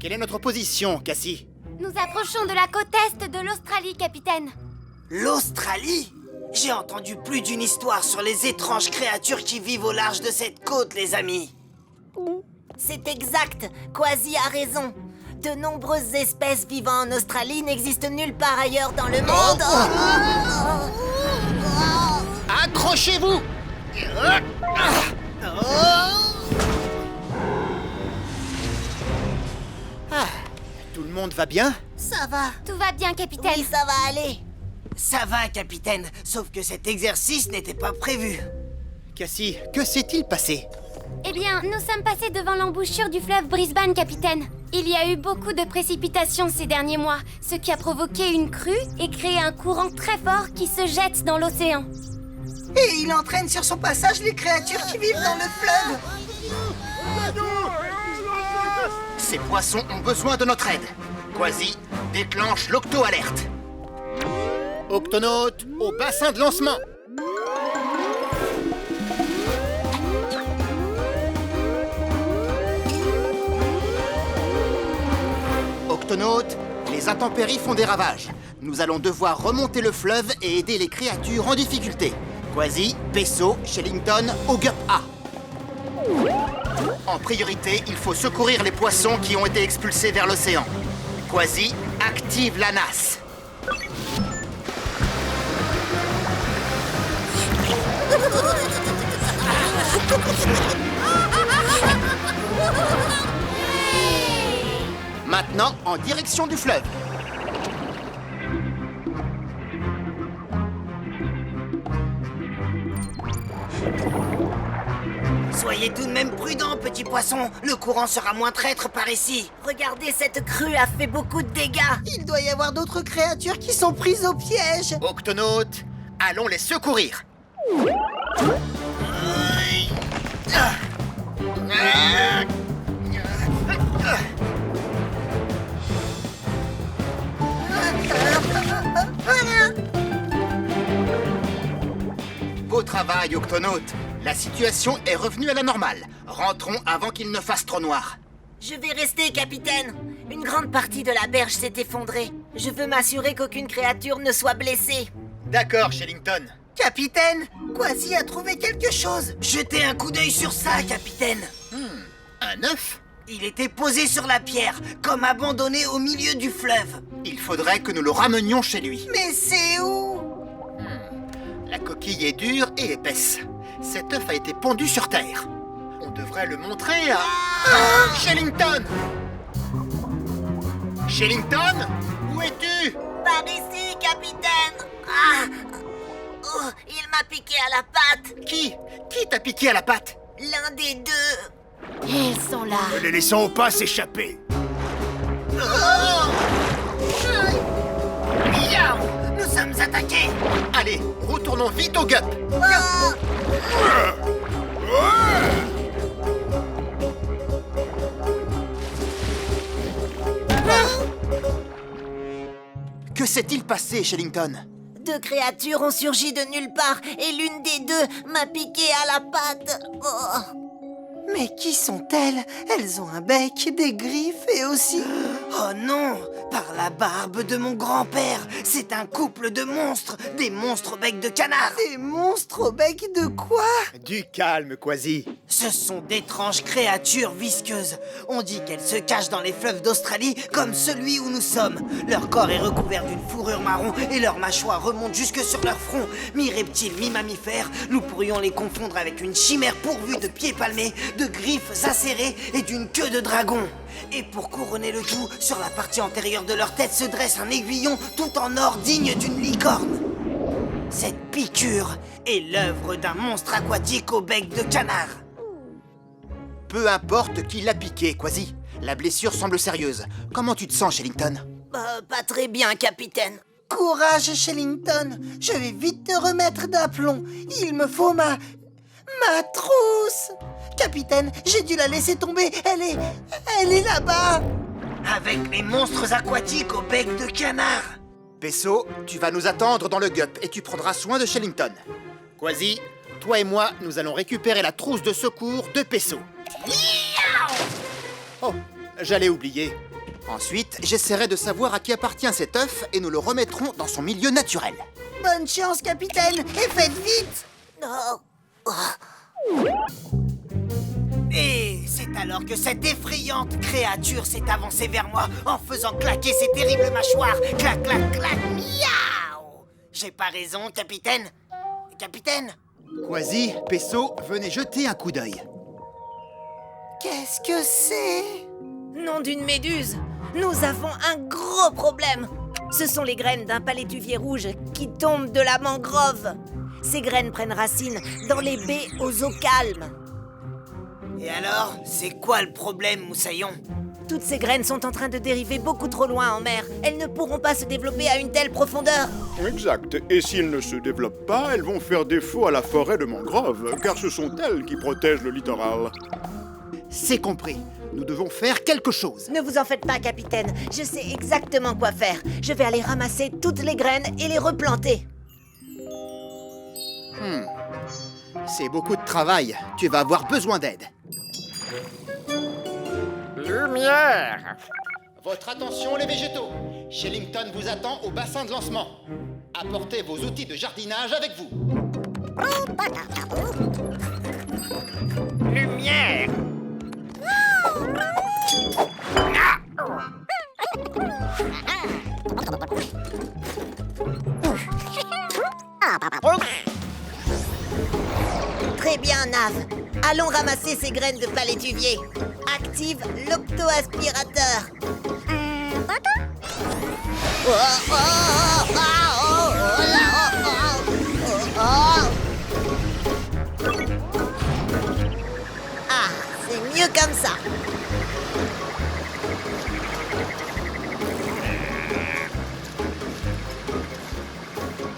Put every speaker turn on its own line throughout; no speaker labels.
Quelle est notre position, Cassie?
Nous approchons de la côte est de l'Australie, capitaine.
L'Australie? J'ai entendu plus d'une histoire sur les étranges créatures qui vivent au large de cette côte, les amis.
C'est exact, Kwasi a raison. De nombreuses espèces vivant en Australie n'existent nulle part ailleurs dans le monde.
Accrochez-vous! Tout le monde va bien?
Ça va.
Tout va bien, capitaine.
Oui, ça va aller.
Ça va, capitaine, sauf que cet exercice n'était pas prévu.
Cassie, que s'est-il passé?
Eh bien, nous sommes passés devant l'embouchure du fleuve Brisbane, capitaine. Il y a eu beaucoup de précipitations ces derniers mois, ce qui a provoqué une crue et créé un courant très fort qui se jette dans l'océan.
Et il entraîne sur son passage les créatures qui vivent dans le fleuve.
Ces poissons ont besoin de notre aide. Kwasi, déclenche l'octo-alerte. Octonautes, au bassin de lancement. Octonautes, les intempéries font des ravages. Nous allons devoir remonter le fleuve et aider les créatures en difficulté. Kwasi, Peso, Shellington, au Gup A. En priorité, il faut secourir les poissons qui ont été expulsés vers l'océan. Kwasi, active la NAS. Maintenant, en direction du fleuve.
Soyez tout de même prudents, petits poissons. Le courant sera moins traître par ici.
Regardez, cette crue a fait beaucoup de dégâts.
Il doit y avoir d'autres créatures qui sont prises au piège.
Octonautes, allons les secourir. Beau travail, Octonautes. La situation est revenue à la normale. Rentrons avant qu'il ne fasse trop noir.
Je vais rester, capitaine. Une grande partie de la berge s'est effondrée. Je veux m'assurer qu'aucune créature ne soit blessée.
D'accord, Shellington.
Capitaine, Kwasi a trouvé quelque chose. Jetez un coup d'œil sur ça, capitaine.
Un œuf?
Il était posé sur la pierre, comme abandonné au milieu du fleuve.
Il faudrait que nous le ramenions chez lui.
Mais c'est où?
La coquille est dure et épaisse. Cet œuf a été pondu sur terre. On devrait le montrer à... Shellington! Shellington? Où es-tu?
Par ici, capitaine. Oh, il m'a piqué à la patte.
Qui t'a piqué à la patte?
L'un des deux.
Ils sont là.
Ne les laissons pas s'échapper.
Miaou! Nous sommes attaqués.
Allez, retournons vite au Gup. Que s'est-il passé, Shellington?
Deux créatures ont surgi de nulle part et l'une des deux m'a piqué à la patte. Oh.
Mais qui sont-elles? Elles ont un bec, des griffes et aussi... Oh non! Par la barbe de mon grand-père, c'est un couple de monstres, des monstres au bec de canard. Des monstres au bec de quoi?
Du calme, Kwasi.
Ce sont d'étranges créatures visqueuses. On dit qu'elles se cachent dans les fleuves d'Australie comme celui où nous sommes. Leur corps est recouvert d'une fourrure marron et leurs mâchoires remontent jusque sur leur front. Mi-reptiles, mi-mammifères, nous pourrions les confondre avec une chimère pourvue de pieds palmés, de griffes acérées et d'une queue de dragon. Et pour couronner le tout, sur la partie antérieure de leur tête se dresse un aiguillon tout en or digne d'une licorne. Cette piqûre est l'œuvre d'un monstre aquatique au bec de canard.
Peu importe qui l'a piqué, Kwasi. La blessure semble sérieuse. Comment tu te sens, Shellington?
Pas très bien, capitaine.
Courage, Shellington. Je vais vite te remettre d'aplomb. Il me faut ma trousse. Capitaine, j'ai dû la laisser tomber. Elle est là-bas. Avec les monstres aquatiques au bec de canard.
Peso, tu vas nous attendre dans le Gup et tu prendras soin de Shellington. Kwasi, toi et moi, nous allons récupérer la trousse de secours de Peso. Oh, j'allais oublier. Ensuite, j'essaierai de savoir à qui appartient cet œuf et nous le remettrons dans son milieu naturel.
Bonne chance, capitaine, et faites vite!
Oh.
Et c'est alors que cette effrayante créature s'est avancée vers moi en faisant claquer ses terribles mâchoires. Clac, clac, clac, miaou! J'ai pas raison, capitaine? Capitaine?
Quasi, Pesso, venez jeter un coup d'œil.
Qu'est-ce que c'est?
Nom d'une méduse, nous avons un gros problème. Ce sont les graines d'un palétuvier rouge qui tombent de la mangrove. Ces graines prennent racine dans les baies aux eaux calmes.
Et alors, c'est quoi le problème, Moussaillon?
Toutes ces graines sont en train de dériver beaucoup trop loin en mer. Elles ne pourront pas se développer à une telle profondeur.
Exact. Et s'ils ne se développent pas, elles vont faire défaut à la forêt de mangrove, car ce sont elles qui protègent le littoral.
C'est compris. Nous devons faire quelque chose.
Ne vous en faites pas, capitaine. Je sais exactement quoi faire. Je vais aller ramasser toutes les graines et les replanter.
C'est beaucoup de travail. Tu vas avoir besoin d'aide.
Lumière!
Votre attention, les végétaux. Shellington vous attend au bassin de lancement. Apportez vos outils de jardinage avec vous.
Lumière!
Très bien, Nav. Allons ramasser ces graines de palétuvier. Active l'octoaspirateur. Ah, c'est mieux comme ça.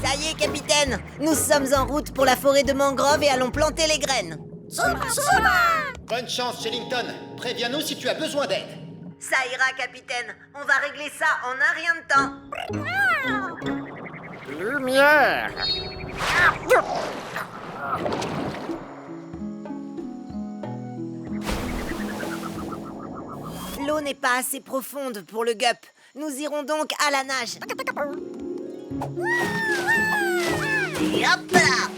Ça y est, capitaine. Nous sommes en route pour la forêt de mangrove et allons planter les graines.
Bonne chance, Shellington. Préviens-nous si tu as besoin d'aide.
Ça ira, capitaine. On va régler ça en un rien de temps.
Lumière!
L'eau n'est pas assez profonde pour le gup. Nous irons donc à la nage. Et hop là!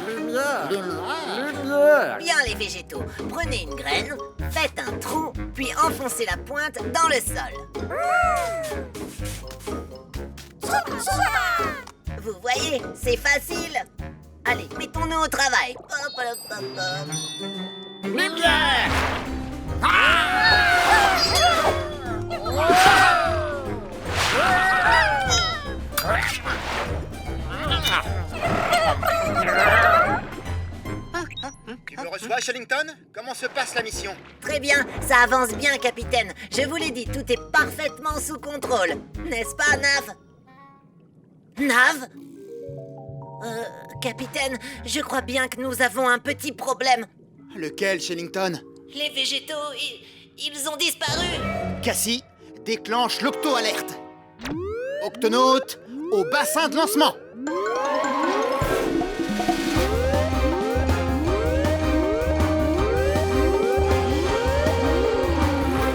Lumière! Lumière!
Bien les végétaux, prenez une graine, faites un trou, puis enfoncez la pointe dans le sol. Vous voyez, c'est facile. Allez, mettons-nous au travail. Hop, hop, hop, hop.
Lumière!
Tu me reçois, Shellington? Comment se passe la mission?
Très bien, ça avance bien, capitaine. Je vous l'ai dit, tout est parfaitement sous contrôle. N'est-ce pas, Nav? Nav? Capitaine, je crois bien que nous avons un petit problème.
Lequel, Shellington?
Les végétaux, ils ont disparu.
Cassie, déclenche l'octo-alerte. Octonautes, au bassin de lancement.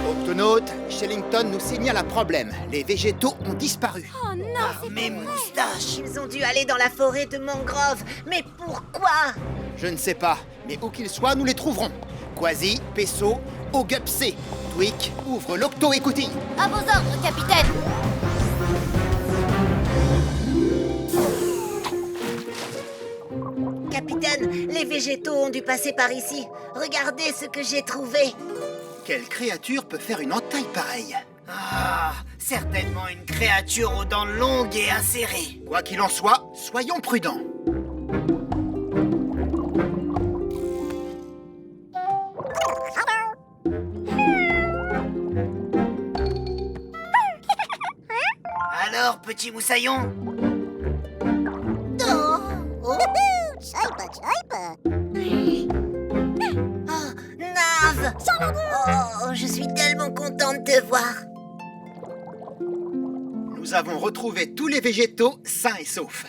Octonautes, Shellington nous signale un problème. Les végétaux ont disparu.
Oh non, c'est
Mes
pas vrai.
moustaches!
Ils ont dû aller dans la forêt de mangrove. Mais pourquoi?
Je ne sais pas, mais où qu'ils soient, nous les trouverons. Quasi, Pesso, Ogupc. Tweak, ouvre l'octo-écoutille.
À vos ordres, capitaine.
Capitaine, les végétaux ont dû passer par ici. Regardez ce que j'ai trouvé.
Quelle créature peut faire une entaille pareille?
Ah, certainement une créature aux dents longues et acérées.
Quoi qu'il en soit, soyons prudents.
Alors, petit moussaillon?
Oh, Nav! Oh, je suis tellement contente de te voir.
Nous avons retrouvé tous les végétaux sains et saufs.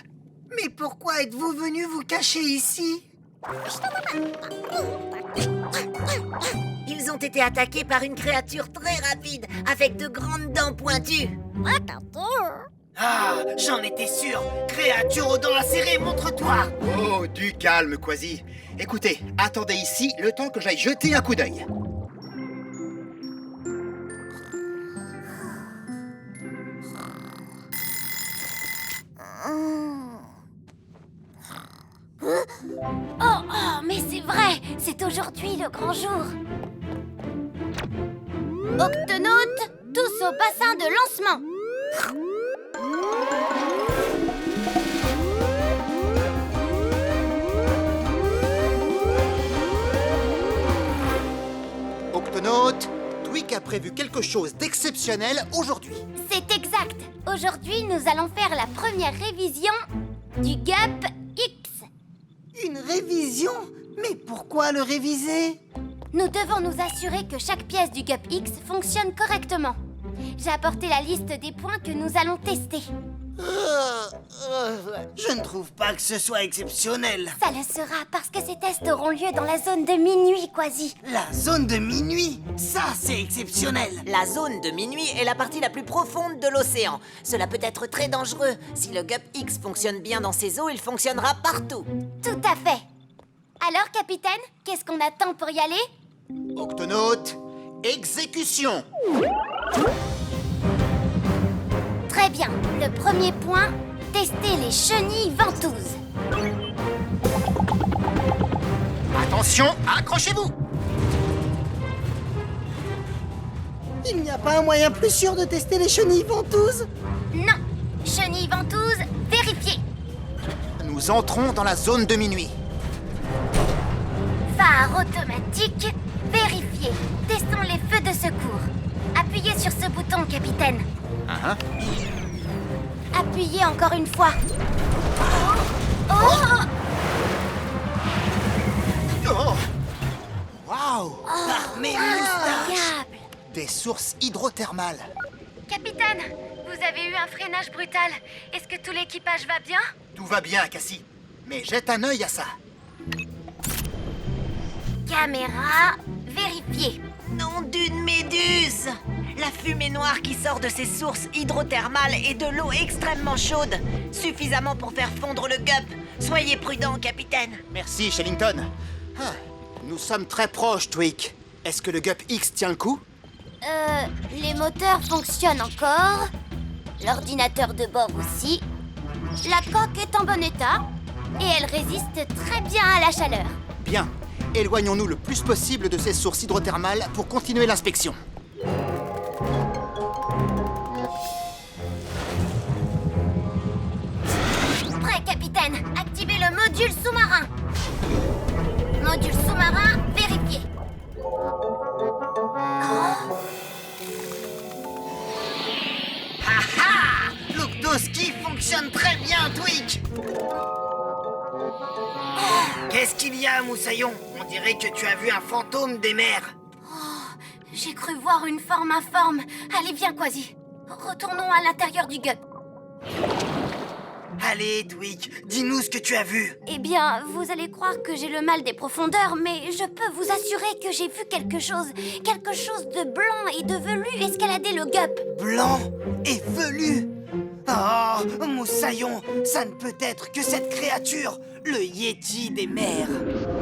Mais pourquoi êtes-vous venu vous cacher ici?
Ils ont été attaqués par une créature très rapide, avec de grandes dents pointues.
Ah, j'en étais sûr. Créature aux dents acérées, montre-toi.
Oh, du calme, Quasi. Écoutez, attendez ici le temps que j'aille jeter un coup d'œil.
Oh, mais c'est vrai, c'est aujourd'hui le grand jour. Octonautes, tous au bassin de lancement.
Octonautes, Tweak a prévu quelque chose d'exceptionnel aujourd'hui.
C'est exact. Aujourd'hui, nous allons faire la première révision du GUP X.
Une révision? Mais pourquoi le réviser?
Nous devons nous assurer que chaque pièce du GUP X fonctionne correctement. J'ai apporté la liste des points que nous allons tester.
Je ne trouve pas que ce soit exceptionnel.
Ça le sera parce que ces tests auront lieu dans la zone de minuit, Quasi.
La zone de minuit, ça c'est exceptionnel.
La zone de minuit est la partie la plus profonde de l'océan. Cela peut être très dangereux. Si le GUP X fonctionne bien dans ces eaux, il fonctionnera partout.
Tout à fait. Alors, capitaine, qu'est-ce qu'on attend pour y aller?
Octonautes, exécution.
Très bien. Le premier point, tester les chenilles ventouses.
Attention, accrochez-vous.
Il n'y a pas un moyen plus sûr de tester les chenilles ventouses?
Non. Chenilles ventouses, vérifiées.
Nous entrons dans la zone de minuit.
Phare automatique, vérifié. Testons les feux de secours. Appuyez sur ce bouton, capitaine. Appuyez encore une fois. Oh!
Oh! Waouh!
Mes moustaches!
Incroyable!
Des sources hydrothermales.
Capitaine, vous avez eu un freinage brutal. Est-ce que tout l'équipage va bien?
Tout va bien, Cassie. Mais jette un œil à ça.
Caméra, vérifiée.
Nom d'une méduse! La fumée noire qui sort de ces sources hydrothermales est de l'eau extrêmement chaude, suffisamment pour faire fondre le GUP. Soyez prudent, capitaine.
Merci, Shellington. Ah, nous sommes très proches, Tweak. Est-ce que le GUP X tient le coup?
Les moteurs fonctionnent encore. L'ordinateur de bord aussi. La coque est en bon état. Et elle résiste très bien à la chaleur.
Bien. Éloignons-nous le plus possible de ces sources hydrothermales pour continuer l'inspection.
Prêt, capitaine. Activez le module sous-marin. Module sous-marin vérifié.
L'octoski fonctionne très bien, Tweak. Qu'est-ce qu'il y a, Moussaillon? On dirait que tu as vu un fantôme des mers.
J'ai cru voir une forme informe. Allez, viens, Quasi. Retournons à l'intérieur du GUP.
Allez, Tweak, dis-nous ce que tu as vu.
Eh bien, vous allez croire que j'ai le mal des profondeurs, mais je peux vous assurer que j'ai vu quelque chose de blanc et de velu escalader le GUP.
Blanc et velu. Oh, Moussaillon, ça ne peut être que cette créature, le Yéti des mers.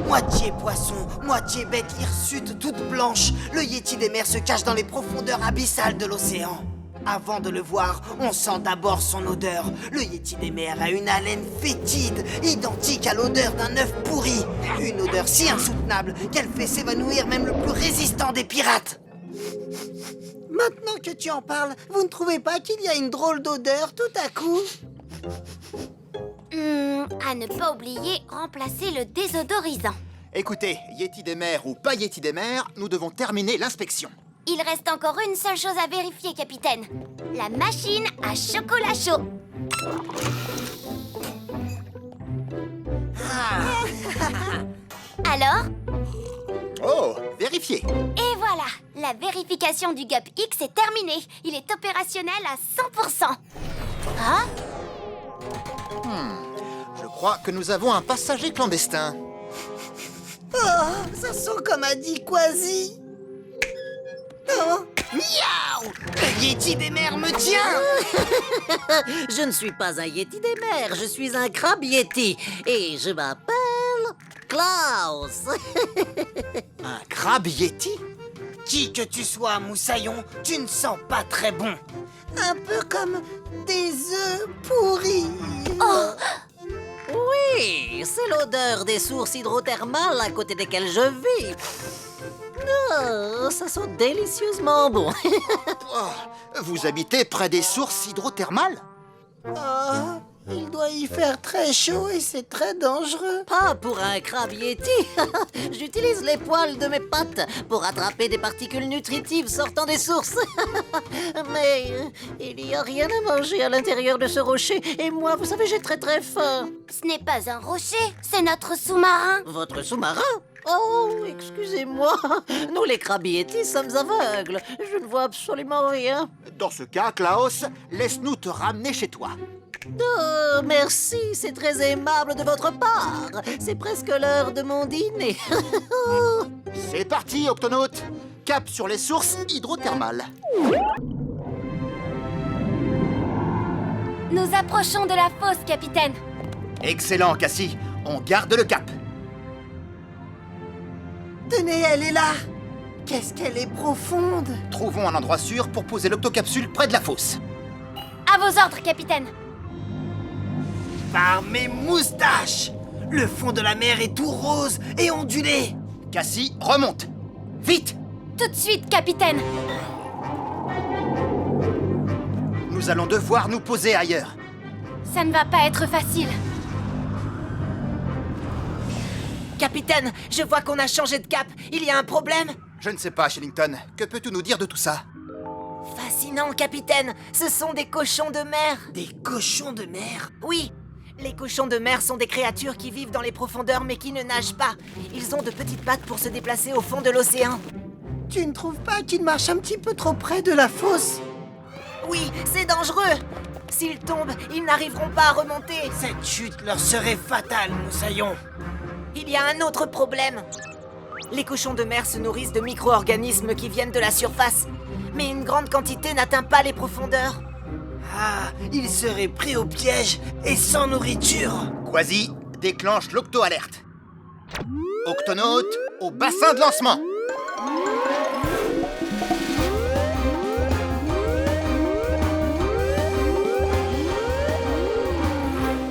Moitié poisson, moitié bête hirsute toute blanche, le Yéti des mers se cache dans les profondeurs abyssales de l'océan. Avant de le voir, on sent d'abord son odeur. Le Yéti des mers a une haleine fétide, identique à l'odeur d'un œuf pourri. Une odeur si insoutenable qu'elle fait s'évanouir même le plus résistant des pirates. Maintenant que tu en parles, vous ne trouvez pas qu'il y a une drôle d'odeur tout à coup?
À ne pas oublier, remplacer le désodorisant.
Écoutez, Yéti des mers ou pas Yéti des mers, nous devons terminer l'inspection.
Il reste encore une seule chose à vérifier, capitaine. La machine à chocolat chaud. Alors?
Oh, vérifiez.
Et voilà, la vérification du GUP X est terminée. Il est opérationnel à 100%. Ah?
Je crois que nous avons un passager clandestin.
Oh, ça sent comme a dit Quasi. Oh, miaou! Le Yeti des mers me tient!
Je ne suis pas un Yeti des mers, je suis un crabe Yeti. Et je m'appelle Klaus.
Un crabe Yeti?
Qui que tu sois, Moussaillon, tu ne sens pas très bon. Un peu comme des œufs pourris.
Oui, c'est l'odeur des sources hydrothermales à côté desquelles je vis. Oh, ça sent délicieusement bon.
Oh, vous habitez près des sources hydrothermales?
Oh, il doit y faire très chaud et c'est très dangereux.
Pas pour un crabe Yeti. J'utilise les poils de mes pattes pour attraper des particules nutritives sortant des sources. Mais il n'y a rien à manger à l'intérieur de ce rocher. Et moi, vous savez, j'ai très très faim.
Ce n'est pas un rocher, c'est notre sous-marin.
Votre sous-marin? Oh, excusez-moi. Nous, les crabes Yeti, sommes aveugles. Je ne vois absolument rien.
Dans ce cas, Klaus, laisse-nous te ramener chez toi.
Oh, merci, c'est très aimable de votre part. C'est presque l'heure de mon dîner.
C'est parti, Octonaute. Cap sur les sources hydrothermales.
Nous approchons de la fosse, capitaine.
Excellent, Cassie. On garde le cap.
Tenez, elle est là. Qu'est-ce qu'elle est profonde.
Trouvons un endroit sûr pour poser l'octocapsule près de la fosse.
À vos ordres, capitaine.
Par mes moustaches! Le fond de la mer est tout rose et ondulé.
Cassie, remonte. Vite!
Tout de suite, capitaine.
Nous allons devoir nous poser ailleurs.
Ça ne va pas être facile.
Capitaine, je vois qu'on a changé de cap. Il y a un problème?
Je ne sais pas, Shellington. Que peux-tu nous dire de tout ça?
Fascinant, capitaine. Ce sont des cochons de mer.
Des cochons de mer?
Oui, les cochons de mer sont des créatures qui vivent dans les profondeurs mais qui ne nagent pas. Ils ont de petites pattes pour se déplacer au fond de l'océan.
Tu ne trouves pas qu'ils marchent un petit peu trop près de la fosse?
Oui, c'est dangereux. S'ils tombent, ils n'arriveront pas à remonter.
Cette chute leur serait fatale, Moussaillon.
Il y a un autre problème. Les cochons de mer se nourrissent de micro-organismes qui viennent de la surface. Mais une grande quantité n'atteint pas les profondeurs.
Ah, ils seraient pris au piège et sans nourriture.
Quasi, déclenche l'octo-alerte. Octonaute, au bassin de lancement.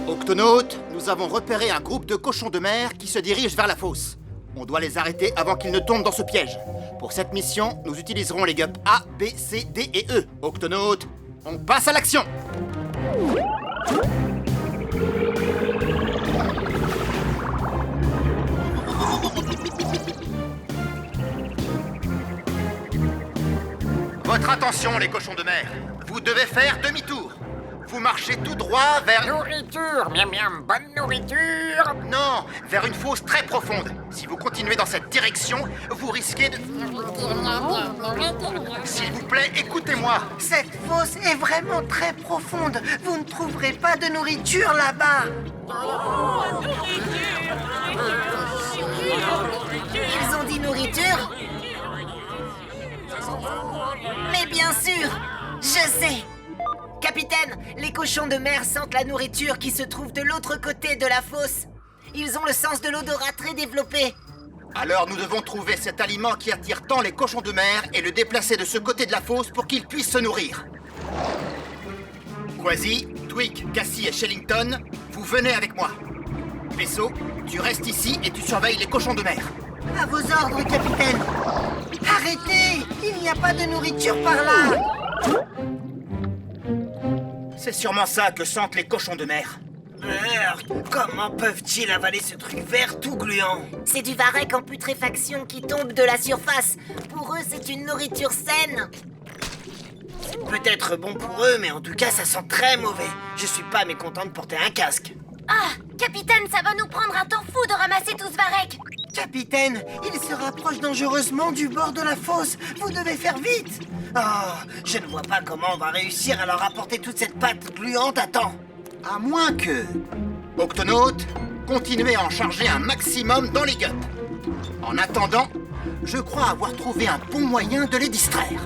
Octonaute, nous avons repéré un groupe de cochons de mer qui se dirigent vers la fosse. On doit les arrêter avant qu'ils ne tombent dans ce piège. Pour cette mission, nous utiliserons les gups A, B, C, D et E. Octonaute, on passe à l'action! Votre attention, les cochons de mer. Vous devez faire demi-tour. Vous marchez tout droit vers...
Nourriture, miam miam, bonne nourriture.
Non, vers une fosse très profonde. Si vous continuez dans cette direction, vous risquez de... S'il vous plaît, écoutez-moi.
Cette fosse est vraiment très profonde. Vous ne trouverez pas de nourriture là-bas.
Ils ont dit nourriture? Mais bien sûr, je sais. Capitaine, les cochons de mer sentent la nourriture qui se trouve de l'autre côté de la fosse. Ils ont le sens de l'odorat très développé.
Alors nous devons trouver cet aliment qui attire tant les cochons de mer et le déplacer de ce côté de la fosse pour qu'ils puissent se nourrir. Quasi, Twig, Cassie et Shellington, vous venez avec moi. Vaisseau, tu restes ici et tu surveilles les cochons de mer.
À vos ordres, capitaine. Arrêtez! Il n'y a pas de nourriture par là.
C'est sûrement ça que sentent les cochons de mer.
Comment peuvent-ils avaler ce truc vert tout gluant?
C'est du varech en putréfaction qui tombe de la surface. Pour eux, c'est une nourriture saine.
C'est peut-être bon pour eux, mais en tout cas, ça sent très mauvais. Je suis pas mécontent de porter un casque.
Ah, capitaine, ça va nous prendre un temps fou de ramasser tout ce varech.
Capitaine, il se rapproche dangereusement du bord de la fosse. Vous devez faire vite. Oh, je ne vois pas comment on va réussir à leur apporter toute cette pâte gluante à temps.
À moins que... Octonaute, continuez à en charger un maximum dans les gups. En attendant, je crois avoir trouvé un bon moyen de les distraire.